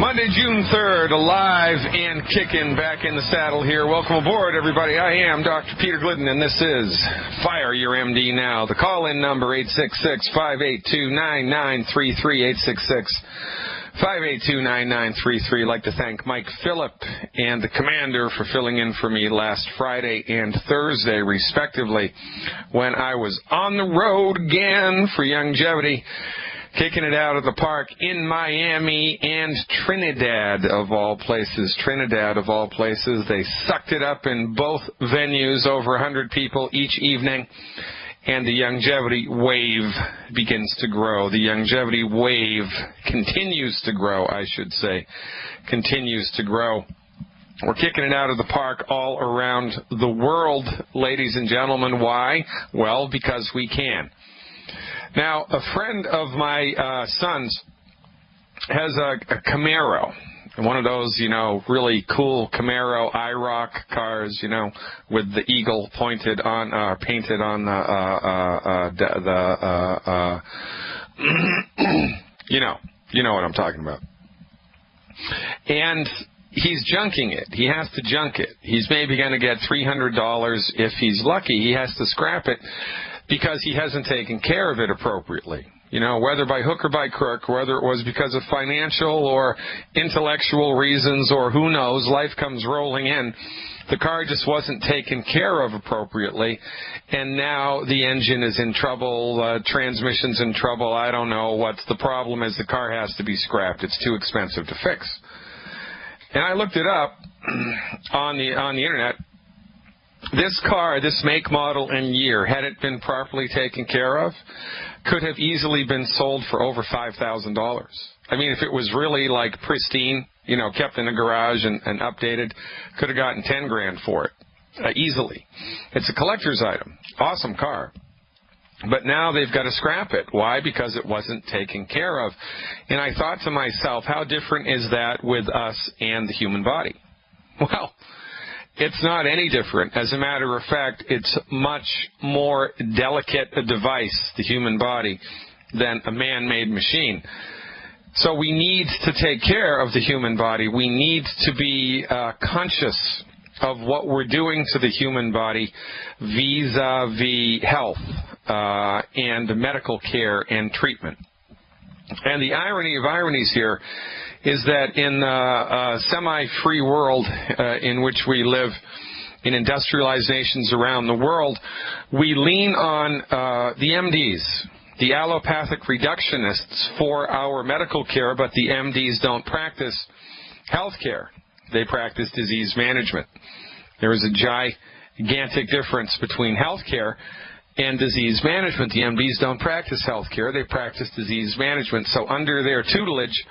Monday, June 3rd, alive and kicking, back in the saddle here. Welcome aboard, everybody. I am Dr. Peter Glidden, and this is Fire Your MD Now. The call-in number, 866-582-9933, 866-582-9933. I'd like to thank Mike Phillip and the Commander for filling in for me last Friday and Thursday, respectively, when I was on the road again for longevity. Kicking it out of the park in Miami and Trinidad, of all places. Trinidad, of all places. They sucked it up in both venues, over 100 people each evening. And the longevity wave begins to grow. The longevity wave continues to grow, I should say. Continues to grow. We're kicking it out of the park all around the world, ladies and gentlemen. Why? Well, because we can. Now, a friend of my son's has a Camaro, one of those, really cool Camaro IROC cars, with the eagle painted on the you know what I'm talking about. And he's junking it. He has to junk it. He's maybe going to get $300 if he's lucky. He has to scrap it, because he hasn't taken care of it appropriately. Whether by hook or by crook, whether it was because of financial or intellectual reasons or who knows, life comes rolling in. The car just wasn't taken care of appropriately, and now the engine is in trouble, transmission's in trouble, I don't know. What's the problem is the car has to be scrapped. It's too expensive to fix. And I looked it up on the internet. This car, this make, model, and year, had it been properly taken care of, could have easily been sold for over $5,000. I mean, if it was really like pristine, kept in a garage and updated, could have gotten 10 grand for it, easily. It's a collector's item. Awesome car. But now they've got to scrap it. Why? Because it wasn't taken care of. And I thought to myself, how different is that with us and the human body? Well, it's not any different. As a matter of fact, it's much more delicate a device, the human body, than a man-made machine. So we need to take care of the human body. We need to be conscious of what we're doing to the human body vis-a-vis health and medical care and treatment. And the irony of ironies here is that in the semi-free world in which we live, in industrialized nations around the world, we lean on the MDs, the allopathic reductionists, for our medical care, but the MDs don't practice health care. They practice disease management. There is a gigantic difference between health care and disease management. The MDs don't practice health care. They practice disease management. So under their tutelage,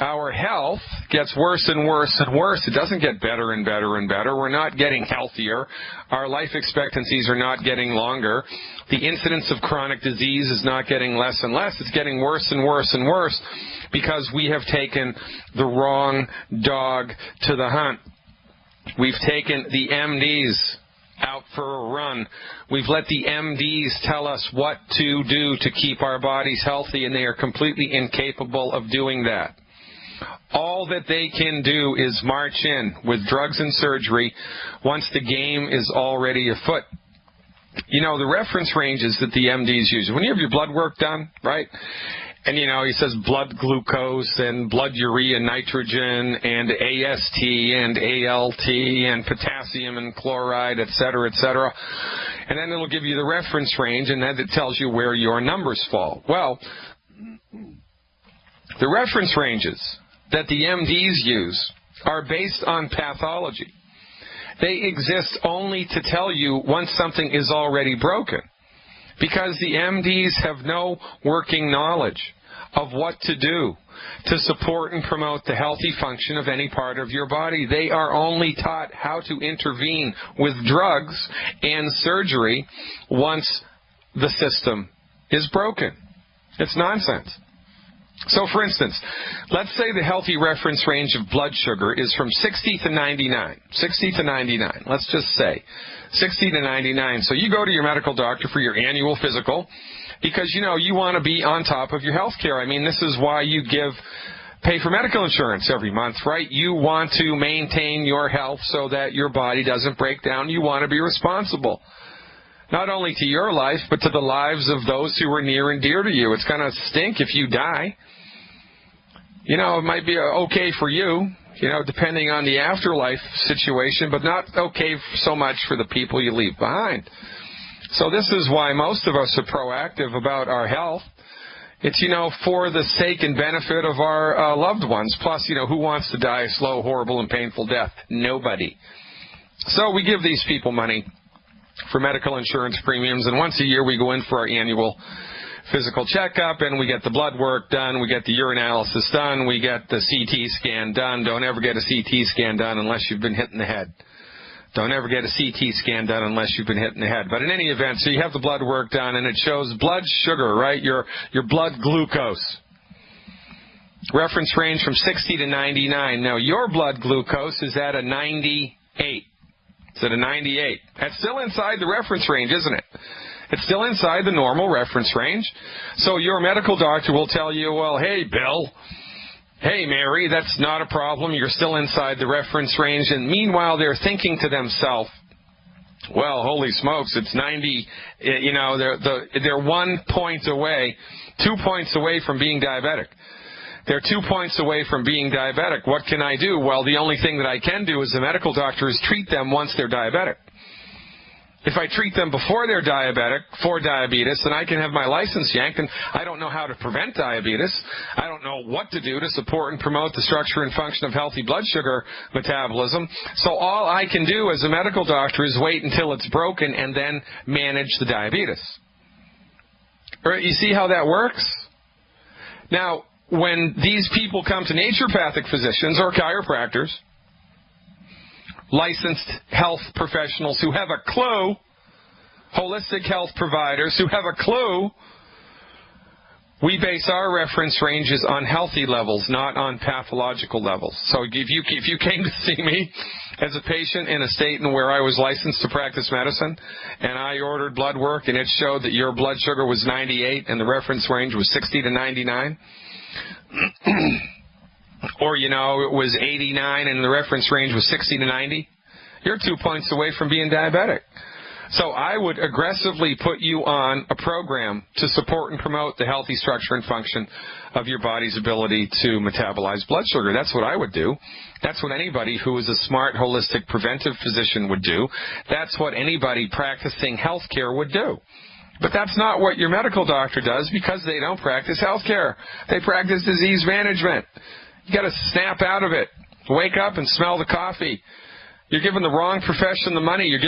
our health gets worse and worse and worse. It doesn't get better and better and better. We're not getting healthier. Our life expectancies are not getting longer. The incidence of chronic disease is not getting less and less. It's getting worse and worse and worse because we have taken the wrong dog to the hunt. We've taken the MDs out for a run. We've let the MDs tell us what to do to keep our bodies healthy, and they are completely incapable of doing that. All that they can do is march in with drugs and surgery once the game is already afoot. The reference ranges that the MDs use, when you have your blood work done, right? And, he says blood glucose and blood urea nitrogen and AST and ALT and potassium and chloride, et cetera, et cetera. And then it'll give you the reference range, and then it tells you where your numbers fall. Well, the reference ranges that the MDs use are based on pathology. They exist only to tell you once something is already broken, because the MDs have no working knowledge of what to do to support and promote the healthy function of any part of your body. They are only taught how to intervene with drugs and surgery once the system is broken. It's nonsense. So, for instance, let's say the healthy reference range of blood sugar is from 60 to 99. 60 to 99. Let's just say 60 to 99. So you go to your medical doctor for your annual physical because, you want to be on top of your health care. I mean, this is why you give pay for medical insurance every month, right? You want to maintain your health so that your body doesn't break down. You want to be responsible, not only to your life, but to the lives of those who are near and dear to you. It's going to stink if you die. You know, it might be okay for you, you know, depending on the afterlife situation, but not okay so much for the people you leave behind. So this is why most of us are proactive about our health. It's, you know, for the sake and benefit of our loved ones. Plus, you know, who wants to die a slow, horrible, and painful death? Nobody. So we give these people money for medical insurance premiums, and once a year we go in for our annual physical checkup, and we get the blood work done, we get the urinalysis done, we get the CT scan done. Don't ever get a CT scan done unless you've been hit in the head. Don't ever get a CT scan done unless you've been hit in the head. But in any event, so you have the blood work done, and it shows blood sugar, right? Your blood glucose. Reference range from 60 to 99. Now, your blood glucose is at a 98. It's at a 98. That's still inside the reference range, isn't it? It's still inside the normal reference range. So your medical doctor will tell you, well, hey, Bill, hey, Mary, that's not a problem. You're still inside the reference range. And meanwhile, they're thinking to themselves, well, holy smokes, it's 90. You know, they're 1 point away, 2 points away from being diabetic. They're 2 points away from being diabetic. What can I do? Well, the only thing that I can do as a medical doctor is treat them once they're diabetic. If I treat them before they're diabetic for diabetes, then I can have my license yanked, and I don't know how to prevent diabetes. I don't know what to do to support and promote the structure and function of healthy blood sugar metabolism. So all I can do as a medical doctor is wait until it's broken and then manage the diabetes. All right, you see how that works? Now, when these people come to naturopathic physicians or chiropractors, licensed health professionals who have a clue, holistic health providers who have a clue, we base our reference ranges on healthy levels, not on pathological levels. So if you came to see me as a patient in a state where I was licensed to practice medicine, and I ordered blood work and it showed that your blood sugar was 98 and the reference range was 60 to 99, or, you know, it was 89 and the reference range was 60 to 90, you're 2 points away from being diabetic. So I would aggressively put you on a program to support and promote the healthy structure and function of your body's ability to metabolize blood sugar. That's what I would do. That's what anybody who is a smart, holistic, preventive physician would do. That's what anybody practicing healthcare would do. But that's not what your medical doctor does, because they don't practice healthcare. They practice disease management. You got to snap out of it. Wake up and smell the coffee. You're giving the wrong profession the money. You're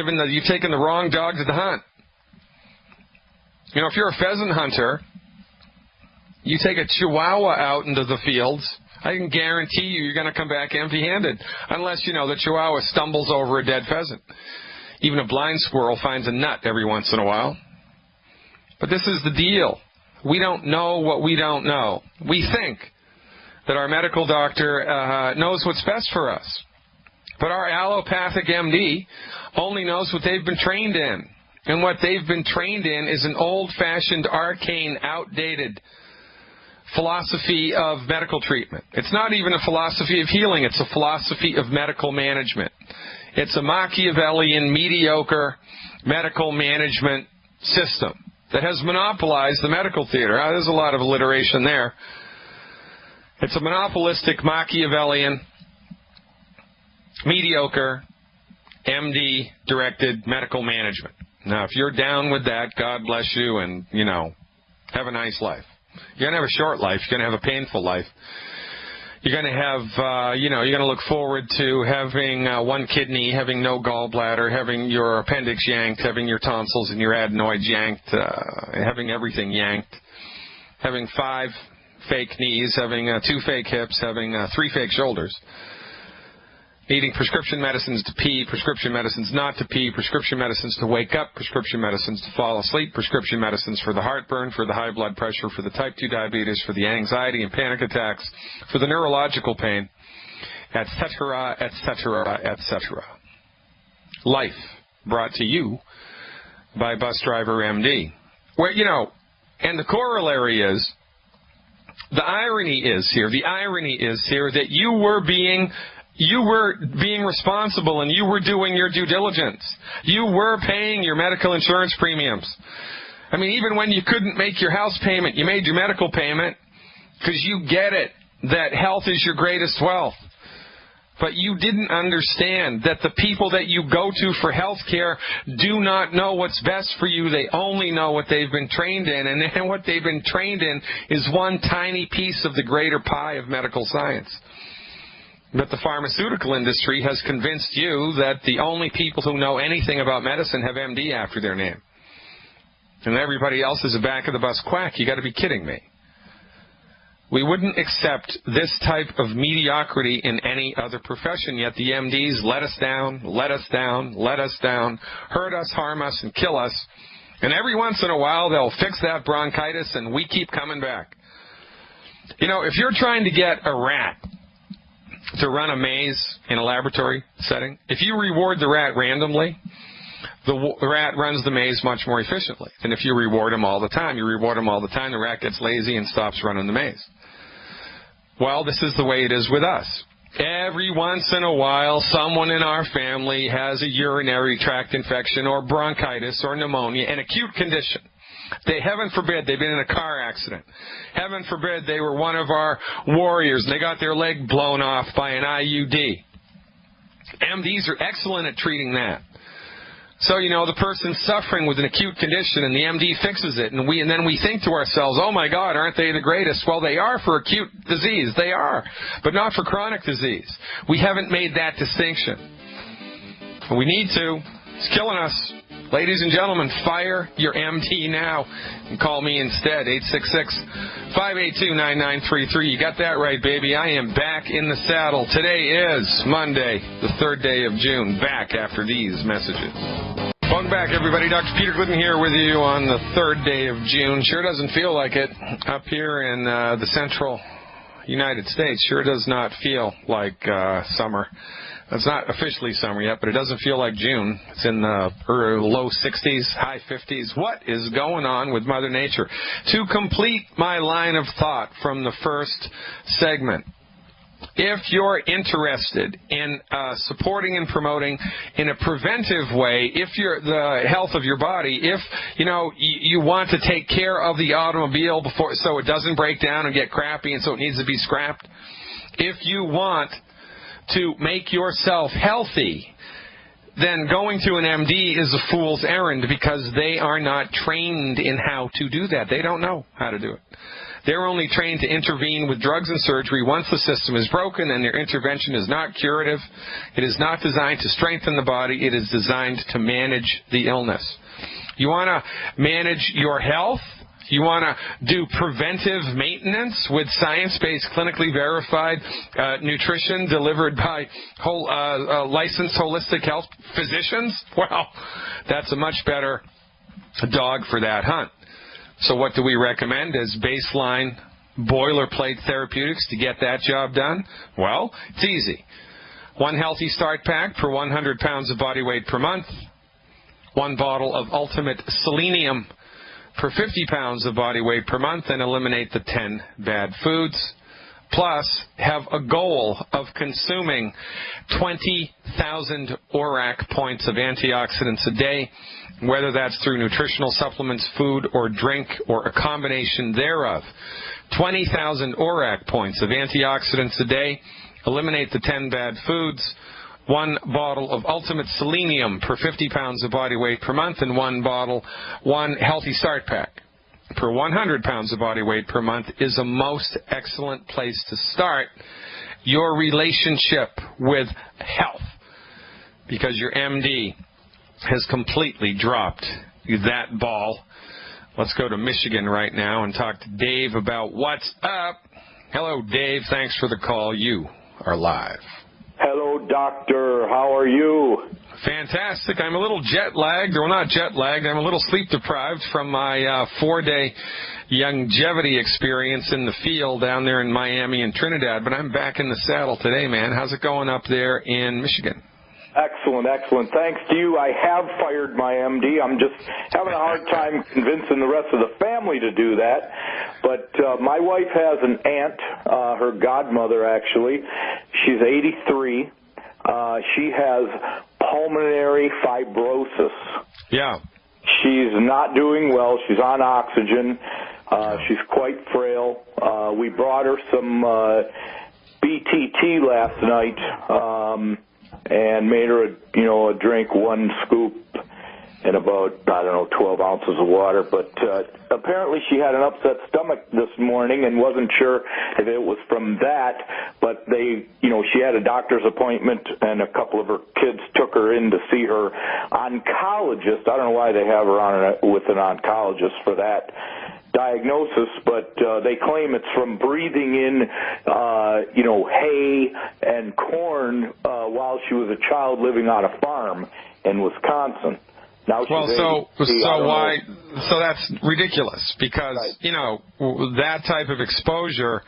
taking the wrong dog to the hunt. You know, if you're a pheasant hunter, you take a chihuahua out into the fields, I can guarantee you're going to come back empty-handed, unless, you know, the chihuahua stumbles over a dead pheasant. Even a blind squirrel finds a nut every once in a while. But this is the deal. We don't know what we don't know. We think that our medical doctor knows what's best for us. But our allopathic MD only knows what they've been trained in. And what they've been trained in is an old-fashioned, arcane, outdated philosophy of medical treatment. It's not even a philosophy of healing. It's a philosophy of medical management. It's a Machiavellian, mediocre medical management system that has monopolized the medical theater. There's a lot of alliteration there. It's a monopolistic, Machiavellian, mediocre, MD-directed medical management. Now, if you're down with that, God bless you, and, you know, have a nice life. You're going to have a short life. You're going to have a painful life. You're going to have, you're going to look forward to having one kidney, having no gallbladder, having your appendix yanked, having your tonsils and your adenoids yanked, having everything yanked, having 5 fake knees, having 2 fake hips, having 3 fake shoulders, needing prescription medicines to pee, prescription medicines not to pee, prescription medicines to wake up, prescription medicines to fall asleep, prescription medicines for the heartburn, for the high blood pressure, for the type 2 diabetes, for the anxiety and panic attacks, for the neurological pain, etc., etc., etc. Life brought to you by Bus Driver MD. Where, you know, and the corollary is, The irony is here that you were being responsible and you were doing your due diligence. You were paying your medical insurance premiums. I mean, even when you couldn't make your house payment, you made your medical payment because you get it, that health is your greatest wealth. But you didn't understand that the people that you go to for health care do not know what's best for you. They only know what they've been trained in. And what they've been trained in is one tiny piece of the greater pie of medical science. But the pharmaceutical industry has convinced you that the only people who know anything about medicine have MD after their name. And everybody else is a back-of-the-bus quack. You got to be kidding me. We wouldn't accept this type of mediocrity in any other profession, yet the MDs let us down, hurt us, harm us, and kill us. And every once in a while, they'll fix that bronchitis, and we keep coming back. You know, if you're trying to get a rat to run a maze in a laboratory setting, if you reward the rat randomly, the rat runs the maze much more efficiently than if you reward him all the time. You reward him all the time, the rat gets lazy and stops running the maze. Well, this is the way it is with us. Every once in a while, someone in our family has a urinary tract infection or bronchitis or pneumonia, an acute condition. Heaven forbid, they've been in a car accident. Heaven forbid, they were one of our warriors and they got their leg blown off by an IUD. MDs are excellent at treating that. So, you know, the person's suffering with an acute condition and the MD fixes it, and then we think to ourselves, oh my God, aren't they the greatest? Well, they are for acute disease. They are, but not for chronic disease. We haven't made that distinction. We need to. It's killing us. Ladies and gentlemen, fire your MD now and call me instead, 866-582-9933. You got that right, baby. I am back in the saddle. Today is Monday, the 3rd day of June, back after these messages. Welcome back, everybody. Dr. Peter Glidden here with you on the 3rd day of June. Sure doesn't feel like it up here in the central United States. Sure does not feel like summer. It's not officially summer yet, but it doesn't feel like June. It's in the low 60s, high 50s. What is going on with Mother Nature? To complete my line of thought from the first segment, if you're interested in supporting and promoting in a preventive way, if you're the health of your body, if you want to take care of the automobile before so it doesn't break down and get crappy and so it needs to be scrapped, if you want to make yourself healthy, then going to an MD is a fool's errand because they are not trained in how to do that. They don't know how to do it. They're only trained to intervene with drugs and surgery once the system is broken, and their intervention is not curative. It is not designed to strengthen the body. It is designed to manage the illness. You want to manage your health? You want to do preventive maintenance with science-based, clinically verified nutrition delivered by licensed holistic health physicians? Well, that's a much better dog for that hunt. So what do we recommend as baseline boilerplate therapeutics to get that job done? Well, it's easy. 1 Healthy Start Pack per 100 pounds of body weight per month. 1 bottle of Ultimate Selenium per 50 pounds of body weight per month, and eliminate the 10 bad foods. Plus, have a goal of consuming 20,000 ORAC points of antioxidants a day, whether that's through nutritional supplements, food, or drink, or a combination thereof. 20,000 ORAC points of antioxidants a day, eliminate the 10 bad foods. 1 bottle of Ultimate Selenium per 50 pounds of body weight per month, and 1 Healthy Start Pack per 100 pounds of body weight per month is a most excellent place to start your relationship with health, because your MD has completely dropped that ball. Let's go to Michigan right now and talk to Dave about what's up. Hello, Dave. Thanks for the call. You are live. Hello, doctor. How are you? Fantastic. I'm a little jet-lagged. Well, not jet-lagged. I'm a little sleep-deprived from my 4-day longevity experience in the field down there in Miami and Trinidad. But I'm back in the saddle today, man. How's it going up there in Michigan? Excellent, excellent. Thanks to you, I have fired my MD. I'm just having a hard time convincing the rest of the family to do that. But my wife has an aunt, her godmother actually. She's 83. She has pulmonary fibrosis. Yeah. She's not doing well. She's on oxygen. She's quite frail. We brought her some BTT last night. And made her, drink 1 scoop and about, 12 ounces of water. But apparently she had an upset stomach this morning and wasn't sure if it was from that. But she had a doctor's appointment, and a couple of her kids took her in to see her oncologist. I don't know why they have her on with an oncologist for that diagnosis, but they claim it's from breathing in, hay and corn while she was a child living on a farm in Wisconsin. Now she's so that's ridiculous because, that type of exposure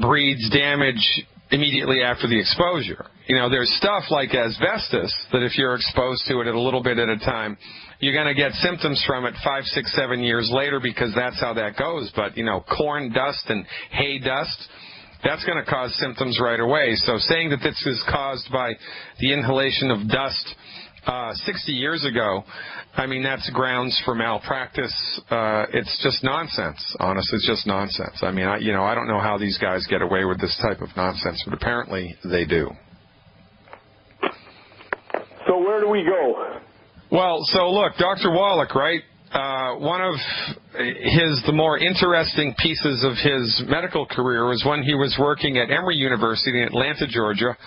breeds damage immediately after the exposure. There's stuff like asbestos that if you're exposed to it a little bit at a time, you're going to get symptoms from it 5, 6, 7 years later because that's how that goes. But, corn dust and hay dust, that's going to cause symptoms right away. So saying that this is caused by the inhalation of dust 60 years ago, that's grounds for malpractice. It's just nonsense, honestly. It's just nonsense. I don't know how these guys get away with this type of nonsense, but apparently they do. So where do we go? Well, so look, Dr. Wallach, right? One of the more interesting pieces of his medical career was when he was working at Emory University in Atlanta, Georgia,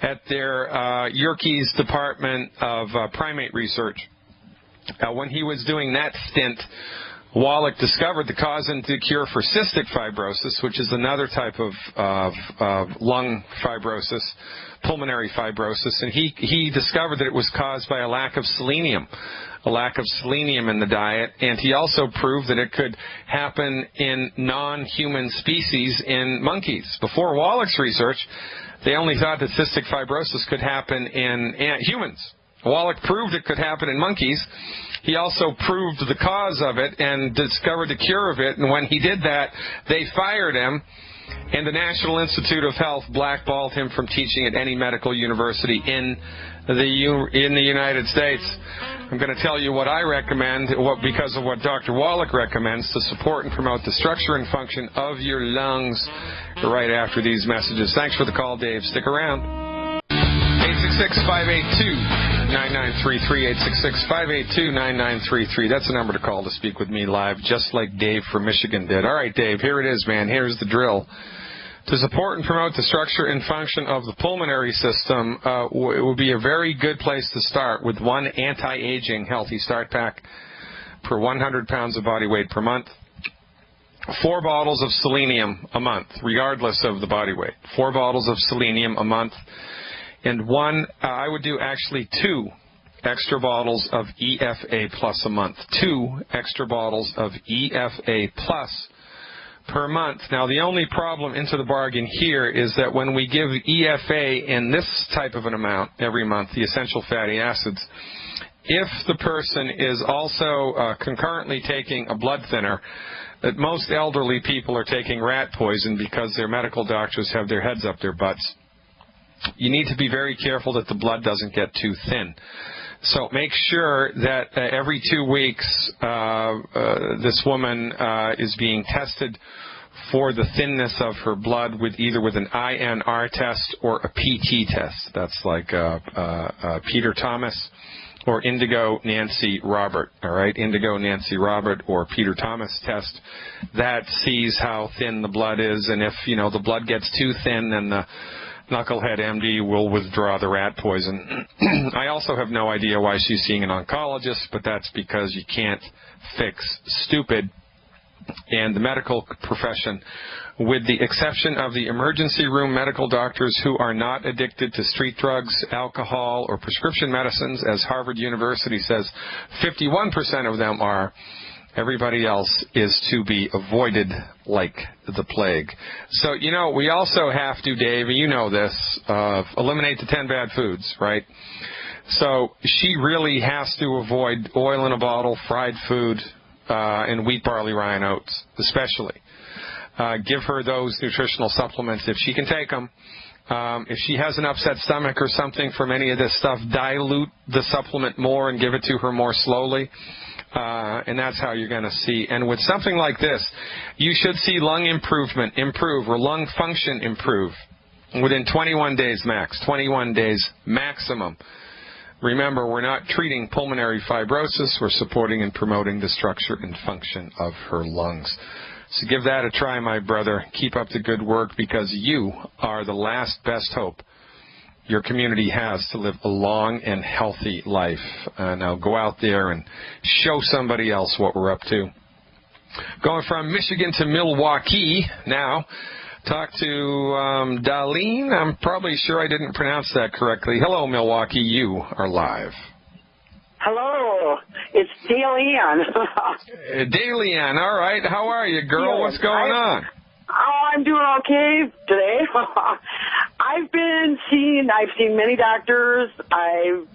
at their Yerkes Department of Primate Research. When he was doing that stint, Wallach discovered the cause and the cure for cystic fibrosis, which is another type of lung fibrosis, pulmonary fibrosis, and he discovered that it was caused by a lack of selenium in the diet, and he also proved that it could happen in non-human species in monkeys. Before Wallach's research, they only thought that cystic fibrosis could happen in humans. Wallach proved it could happen in monkeys. He also proved the cause of it and discovered the cure of it, and when he did that, they fired him, and the National Institute of Health blackballed him from teaching at any medical university in the United States. I'm going to tell you what I recommend, because of what Dr. Wallach recommends, to support and promote the structure and function of your lungs right after these messages. Thanks for the call, Dave. Stick around. 866-582-9933, 866-582-9933. That's the number to call to speak with me live, just like Dave from Michigan did. All right, Dave, here it is, man. Here's the drill. To support and promote the structure and function of the pulmonary system, it would be a very good place to start with one anti-aging healthy start pack per 100 pounds of body weight per month. 4 bottles of selenium a month, regardless of the body weight. 4 bottles of selenium a month. And I would do actually 2 extra bottles of EFA Plus a month. 2 extra bottles of EFA Plus per month. Now, the only problem into the bargain here is that when we give EFA in this type of an amount every month, the essential fatty acids, if the person is also concurrently taking a blood thinner, that most elderly people are taking rat poison because their medical doctors have their heads up their butts. You need to be very careful that the blood doesn't get too thin. So make sure that every 2 weeks this woman is being tested for the thinness of her blood with either with an INR test or a PT test. That's like Peter Thomas or Indigo Nancy Robert. All right, Indigo Nancy Robert or Peter Thomas test. That sees how thin the blood is, and if the blood gets too thin, then the knucklehead MD will withdraw the rat poison. I also have no idea why she's seeing an oncologist, but that's because you can't fix stupid. And the medical profession, with the exception of the emergency room medical doctors who are not addicted to street drugs, alcohol, or prescription medicines, as Harvard University says 51% of them are, Everybody else is to be avoided like the plague. So, you know, we also have to, Dave, you know this, eliminate the 10 bad foods, right? So she really has to avoid oil in a bottle, fried food, and wheat, barley, rye, and oats, especially. Give her those nutritional supplements if she can take them. If she has an upset stomach or something from any of this stuff, dilute the supplement more and give it to her more slowly. And that's how you're going to see. And with something like this, you should see lung improvement improve or lung function improve within 21 days max, 21 days maximum. Remember, we're not treating pulmonary fibrosis. We're supporting and promoting the structure and function of her lungs. So give that a try, my brother. Keep up the good work, because you are the last best hope your community has to live a long and healthy life. Now go out there and show somebody else what we're up to. Going from Michigan to Milwaukee now. Talk to Darlene. I'm probably sure I didn't pronounce that correctly. Hello, Milwaukee. You are live. Hello. It's Dalian. Dalian. All right. How are you, girl? Yes, what's going on? Oh, I'm doing okay today. I've seen many doctors.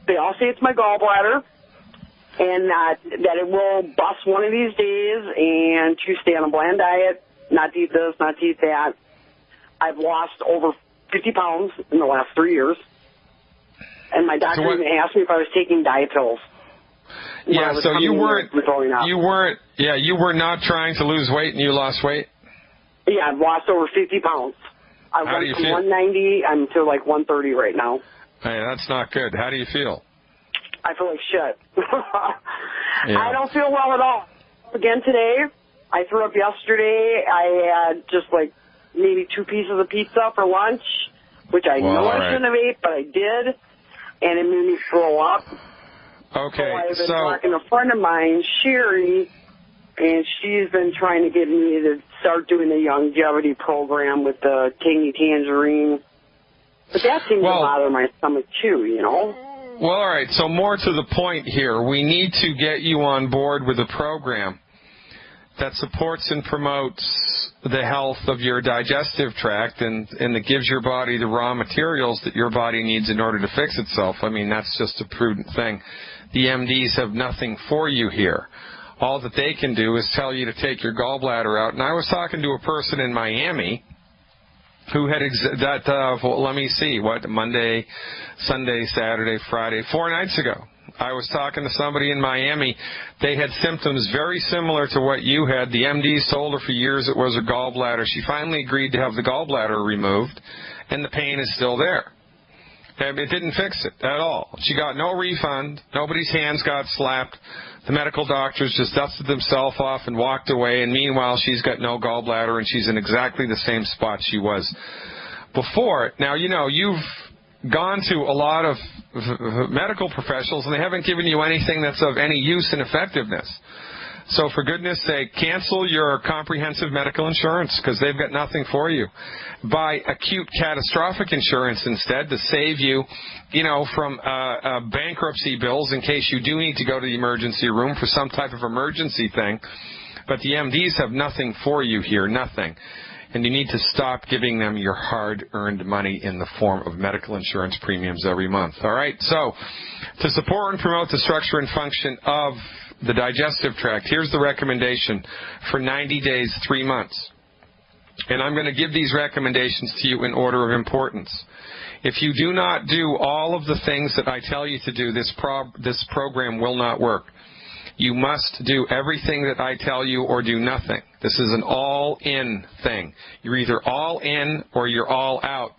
They all say it's my gallbladder, and that it will bust one of these days, and to stay on a bland diet, not to eat this, not to eat that. I've lost over 50 pounds in the last 3 years, and my doctor even asked me if I was taking diet pills. Yeah, so you were not trying to lose weight, and you lost weight? Yeah, I've lost over 50 pounds. I went from 190, I'm to like 130 right now. Hey, that's not good. How do you feel? I feel like shit. Yeah. I don't feel well at all. Again today, I threw up yesterday. I had just like maybe 2 pieces of pizza for lunch, which I know I shouldn't have ate, but I did, and it made me throw up. Okay, so I've been talking to a friend of mine, Sherry, and she's been trying to get me to start doing the longevity program with the tangy tangerine. But that seems to bother my stomach too, you know? Well, all right, so more to the point here, we need to get you on board with a program that supports and promotes the health of your digestive tract and that gives your body the raw materials that your body needs in order to fix itself. I mean, that's just a prudent thing. The MDs have nothing for you here. All that they can do is tell you to take your gallbladder out. And I was talking to a person in Miami who had let me see, Monday, Sunday, Saturday, Friday, 4 nights ago. I was talking to somebody in Miami. They had symptoms very similar to what you had. The MDs told her for years it was her gallbladder. She finally agreed to have the gallbladder removed, and the pain is still there. It didn't fix it at all. She got no refund. Nobody's hands got slapped. The medical doctors just dusted themselves off and walked away, and meanwhile she's got no gallbladder, and she's in exactly the same spot she was before. Now, you know, you've gone to a lot of medical professionals, and they haven't given you anything that's of any use and effectiveness. So for goodness sake, cancel your comprehensive medical insurance, because they've got nothing for you. Buy acute catastrophic insurance instead to save you, you know, from bankruptcy bills in case you do need to go to the emergency room for some type of emergency thing. But the MDs have nothing for you here, nothing. And you need to stop giving them your hard-earned money in the form of medical insurance premiums every month. All right? So to support and promote the structure and function of the digestive tract, here's the recommendation for 90 days, 3 months. And I'm going to give these recommendations to you in order of importance. If you do not do all of the things that I tell you to do, this program will not work. You must do everything that I tell you or do nothing. This is an all-in thing. You're either all in or you're all out.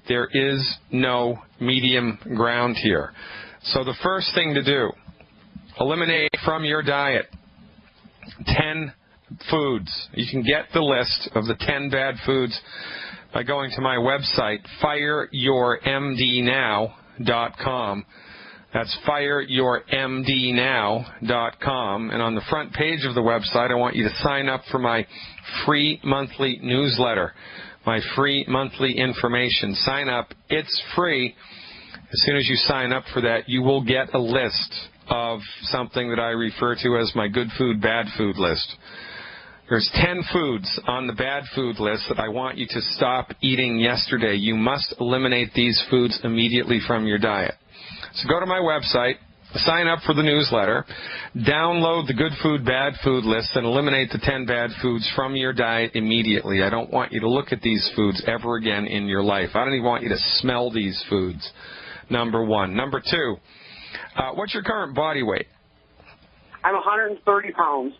There is no medium ground here. So the first thing to do, eliminate from your diet 10 foods. You can get the list of the 10 bad foods by going to my website, fireyourmdnow.com. That's fireyourmdnow.com. And on the front page of the website, I want you to sign up for my free monthly newsletter, my free monthly information. Sign up. It's free. As soon as you sign up for that, you will get a list of something that I refer to as my good food, bad food list. There's 10 foods on the bad food list that I want you to stop eating yesterday. You must eliminate these foods immediately from your diet. So go to my website, sign up for the newsletter, download the good food, bad food list, and eliminate the 10 bad foods from your diet immediately. I don't want you to look at these foods ever again in your life. I don't even want you to smell these foods, number one. Number two, what's your current body weight? I'm 130 pounds.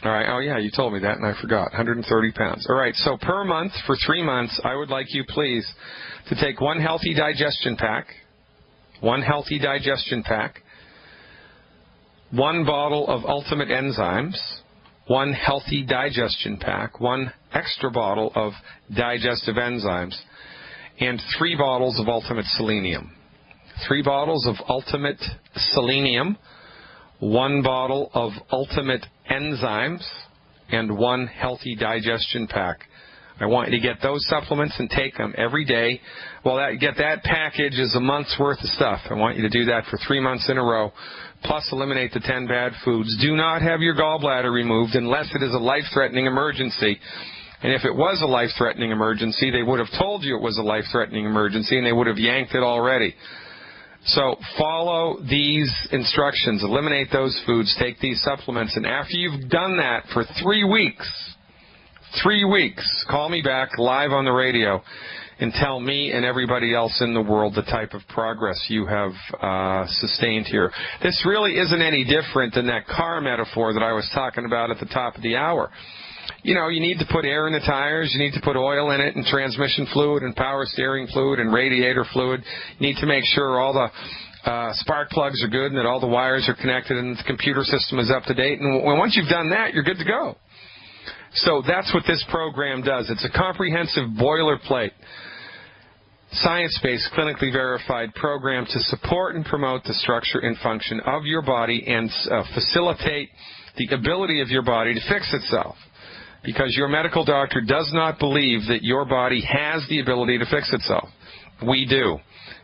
All right. Oh, yeah, you told me that, and I forgot. 130 pounds. All right. So per month for 3 months, I would like you, please, to take one healthy digestion pack, one bottle of Ultimate Enzymes, one healthy digestion pack, one extra bottle of digestive enzymes, and 3 bottles of Ultimate Selenium. 3 bottles of Ultimate Selenium, 1 bottle of Ultimate Enzymes, and 1 healthy digestion pack. I want you to get those supplements and take them every day. Well, get that package is a month's worth of stuff. I want you to do that for 3 months in a row, plus eliminate the 10 bad foods. Do not have your gallbladder removed unless it is a life-threatening emergency. And if it was a life-threatening emergency, they would have told you it was a life-threatening emergency, and they would have yanked it already. So follow these instructions. Eliminate those foods. Take these supplements. And after you've done that for 3 weeks, call me back live on the radio and tell me and everybody else in the world the type of progress you have sustained here. This really isn't any different than that car metaphor that I was talking about at the top of the hour. You know, you need to put air in the tires, you need to put oil in it, and transmission fluid, and power steering fluid, and radiator fluid. You need to make sure all the spark plugs are good and that all the wires are connected and the computer system is up to date. And once you've done that, you're good to go. So that's what this program does. It's a comprehensive boilerplate, science-based, clinically verified program to support and promote the structure and function of your body and facilitate the ability of your body to fix itself. Because your medical doctor does not believe that your body has the ability to fix itself. We do.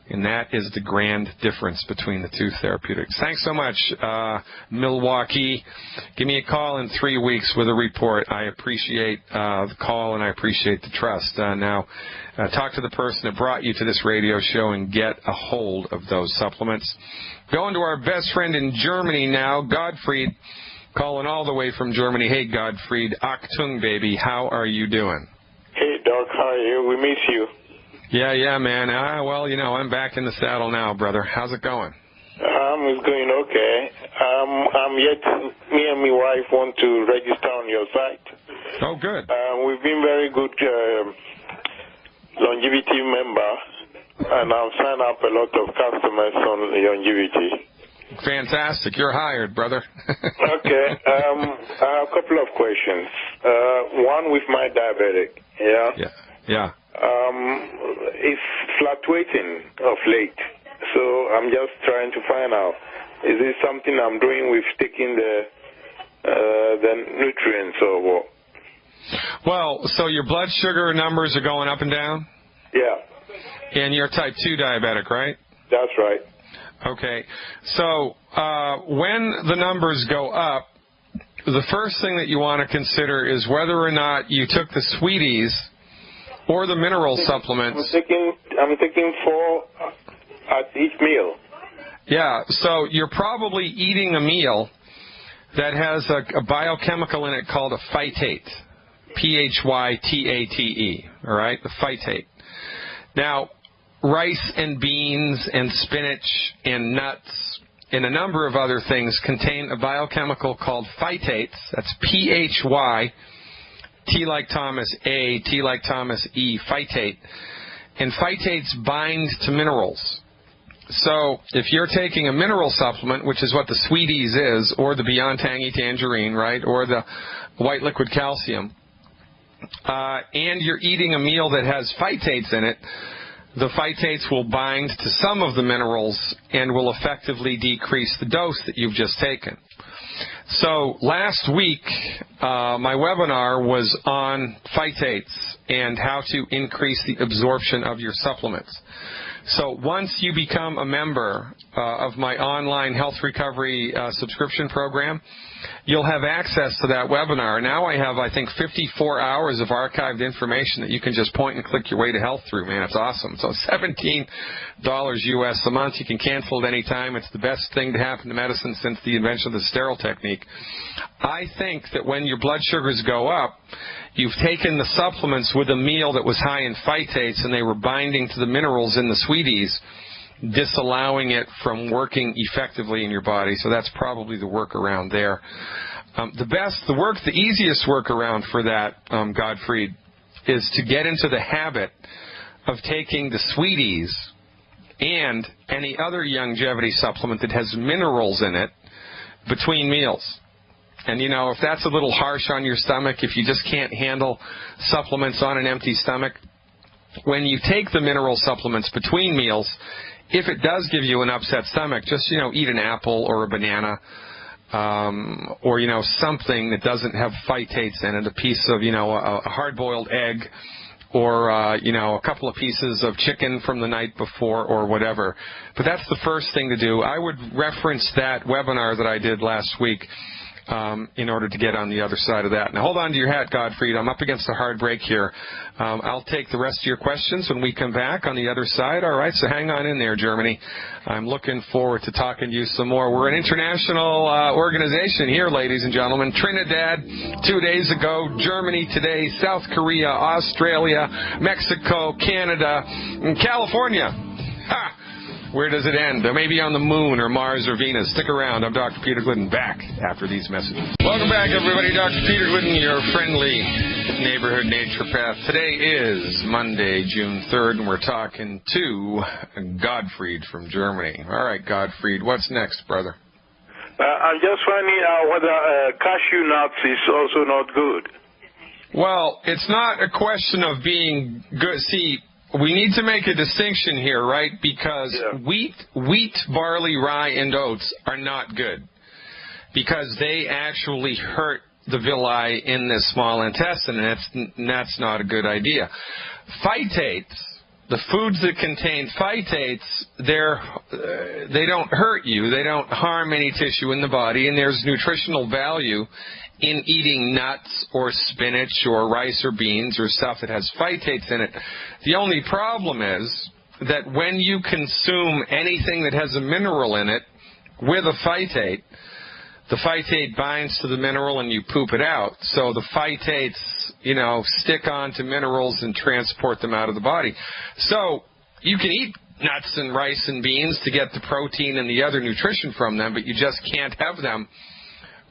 And that is the grand difference between the two therapeutics. Thanks so much, Milwaukee. Give me a call in 3 weeks with a report. I appreciate the call and I appreciate the trust. Now, talk to the person that brought you to this radio show and get a hold of those supplements. Going to our best friend in Germany now, Gottfried, calling all the way from Germany. Hey, Gottfried, Achtung, baby, how are you doing? Hey, Doc, how are you? We miss you. Yeah, man. Well, you know, I'm back in the saddle now, brother. How's it going? It's going okay. Me and my wife want to register on your site. Oh, good. We've been very good longevity member, and I've signed up a lot of customers on longevity. Fantastic. You're hired, brother. Okay. I have a couple of questions. One with my diabetic. Yeah. It's fluctuating of late, so I'm just trying to find out, is this something I'm doing with taking the nutrients or what? Well, so your blood sugar numbers are going up and down? Yeah. And you're type 2 diabetic, right? That's right. Okay. So when the numbers go up, the first thing that you want to consider is whether or not you took the sweeties or the mineral supplements. I'm taking 4 at each meal. Yeah, so you're probably eating a meal that has a biochemical in it called a phytate, Phytate, all right, the phytate. Now, rice and beans and spinach and nuts and a number of other things contain a biochemical called phytates. That's Phy, T like Thomas A, T like Thomas E, phytate. And phytates bind to minerals. So if you're taking a mineral supplement, which is what the Sweeties is, or the Beyond Tangy Tangerine, right, or the white liquid calcium, and you're eating a meal that has phytates in it, the phytates will bind to some of the minerals and will effectively decrease the dose that you've just taken. So last week, my webinar was on phytates and how to increase the absorption of your supplements. So once you become a member of my online health recovery subscription program, you'll have access to that webinar. Now I have, I think, 54 hours of archived information that you can just point and click your way to health through, man. It's awesome. So $17 US a month. You can cancel at any time. It's the best thing to happen to medicine since the invention of the sterile technique. I think that when your blood sugars go up, you've taken the supplements with a meal that was high in phytates and they were binding to the minerals in the sweeties, disallowing it from working effectively in your body. So that's probably the workaround there. The easiest workaround for that, Gottfried, is to get into the habit of taking the sweeties and any other longevity supplement that has minerals in it between meals. And, you know, if that's a little harsh on your stomach, if you just can't handle supplements on an empty stomach, when you take the mineral supplements between meals, if it does give you an upset stomach, just, you know, eat an apple or a banana, or, you know, something that doesn't have phytates in it, a piece of, you know, a hard-boiled egg, or, you know, a couple of pieces of chicken from the night before or whatever. But that's the first thing to do. I would reference that webinar that I did last week in order to get on the other side of that. Now, hold on to your hat, Gottfried. I'm up against a hard break here. I'll take the rest of your questions when we come back on the other side. All right, so hang on in there, Germany. I'm looking forward to talking to you some more. We're an international organization here, ladies and gentlemen. Trinidad 2 days ago, Germany today, South Korea, Australia, Mexico, Canada, and California. Ha! Where does it end? Maybe on the moon or Mars or Venus. Stick around. I'm Dr. Peter Glidden, back after these messages. Welcome back, everybody. Dr. Peter Glidden, your friendly neighborhood naturopath. Today is Monday, June 3rd, and we're talking to Gottfried from Germany. All right, Gottfried, what's next, brother? I'm just finding out whether cashew nuts is also not good. Well, it's not a question of being good. See, we need to make a distinction here, right? Because wheat, barley, rye, and oats are not good because they actually hurt the villi in the small intestine, and that's not a good idea. Phytates, the foods that contain phytates, they don't hurt you. They don't harm any tissue in the body, and there's nutritional value in eating nuts or spinach or rice or beans or stuff that has phytates in it. The only problem is that when you consume anything that has a mineral in it with a phytate, the phytate binds to the mineral and you poop it out. So the phytates, you know, stick onto minerals and transport them out of the body. So you can eat nuts and rice and beans to get the protein and the other nutrition from them, but you just can't have them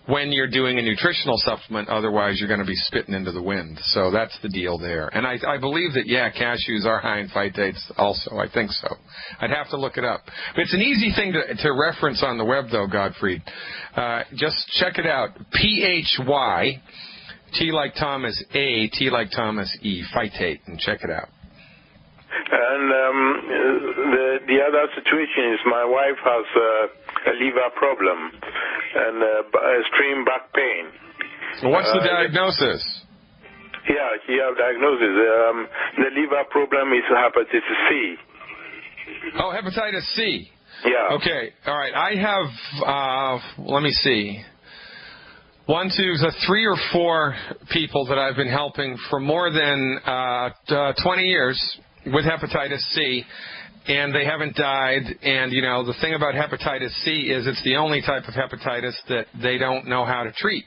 when you're doing a nutritional supplement. Otherwise, you're going to be spitting into the wind. So that's the deal there. And I believe that, yeah, cashews are high in phytates also. I think so. I'd have to look it up. But it's an easy thing to reference on the web, though, Gottfried. Just check it out. PHY, T like Thomas A, T like Thomas E, phytate, and check it out. And the other situation is my wife has a liver problem and extreme back pain. What's the diagnosis? Yeah, she has diagnosis. The liver problem is hepatitis C. Oh, hepatitis C. Yeah. Okay. All right. I have, let me see, 3 or 4 people that I've been helping for more than 20 years with hepatitis C, and they haven't died. And, you know, the thing about hepatitis C is it's the only type of hepatitis that they don't know how to treat.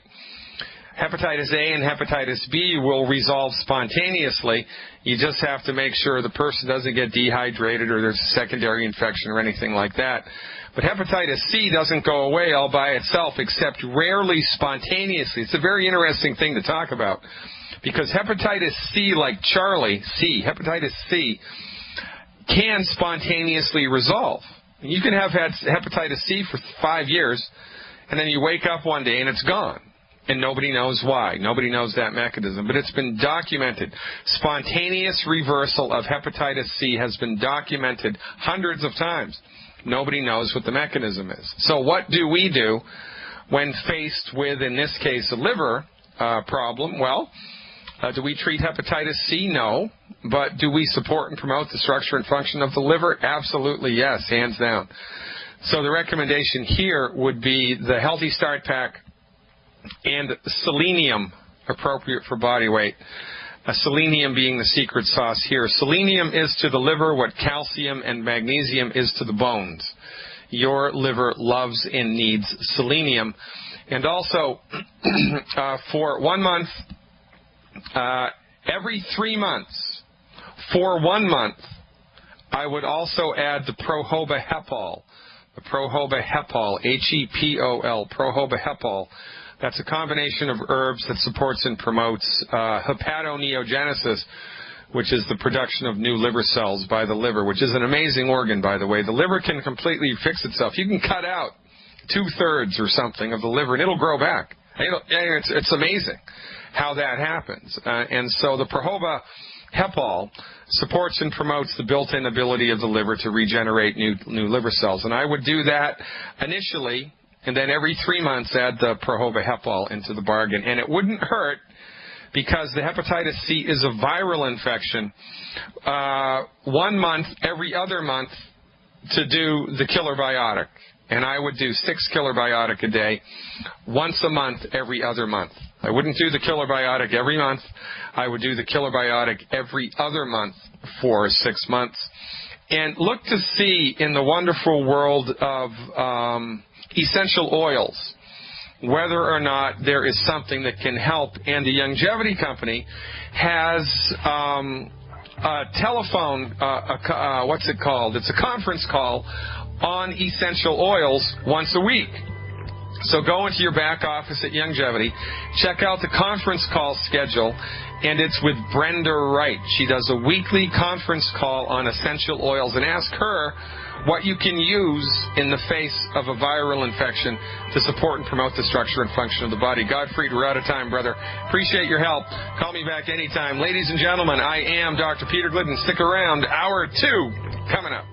Hepatitis A and hepatitis B will resolve spontaneously. You just have to make sure the person doesn't get dehydrated or there's a secondary infection or anything like that. But hepatitis C doesn't go away all by itself except rarely spontaneously. It's a very interesting thing to talk about because hepatitis C, like Charlie, hepatitis C, can spontaneously resolve. You can have had hepatitis C for 5 years, and then you wake up one day and it's gone. And nobody knows why. Nobody knows that mechanism. But it's been documented. Spontaneous reversal of hepatitis C has been documented hundreds of times. Nobody knows what the mechanism is. So what do we do when faced with, in this case, a liver problem? Well, do we treat hepatitis C? No. But do we support and promote the structure and function of the liver? Absolutely, yes, hands down. So the recommendation here would be the Healthy Start Pack and selenium, appropriate for body weight. Selenium being the secret sauce here. Selenium is to the liver what calcium and magnesium is to the bones. Your liver loves and needs selenium. And also, for 1 month, every 3 months, for 1 month, I would also add the prohobahepol. The prohobahepol, H-E-P-O-L, prohobahepol. That's a combination of herbs that supports and promotes hepatoneogenesis, which is the production of new liver cells by the liver, which is an amazing organ, by the way. The liver can completely fix itself. You can cut out 2/3 or something of the liver, and it'll grow back. It's amazing how that happens. And so the prohobahepol supports and promotes the built-in ability of the liver to regenerate new liver cells. And I would do that initially, and then every 3 months add the prohobahepol into the bargain. And it wouldn't hurt, because the hepatitis C is a viral infection. 1 month, every other month, to do the killer biotic. And I would do 6 killer biotic a day, once a month, every other month. I wouldn't do the killer biotic every month. I would do the killer biotic every other month for 6 months. And look to see in the wonderful world of essential oils whether or not there is something that can help. And the Longevity Company has a telephone, what's it called? It's a conference call on essential oils once a week. So go into your back office at Longevity, check out the conference call schedule, and it's with Brenda Wright. She does a weekly conference call on essential oils, and ask her what you can use in the face of a viral infection to support and promote the structure and function of the body. Godfried, we're out of time, brother. Appreciate your help. Call me back anytime. Ladies and gentlemen, I am Dr. Peter Glidden. Stick around. Hour 2 coming up.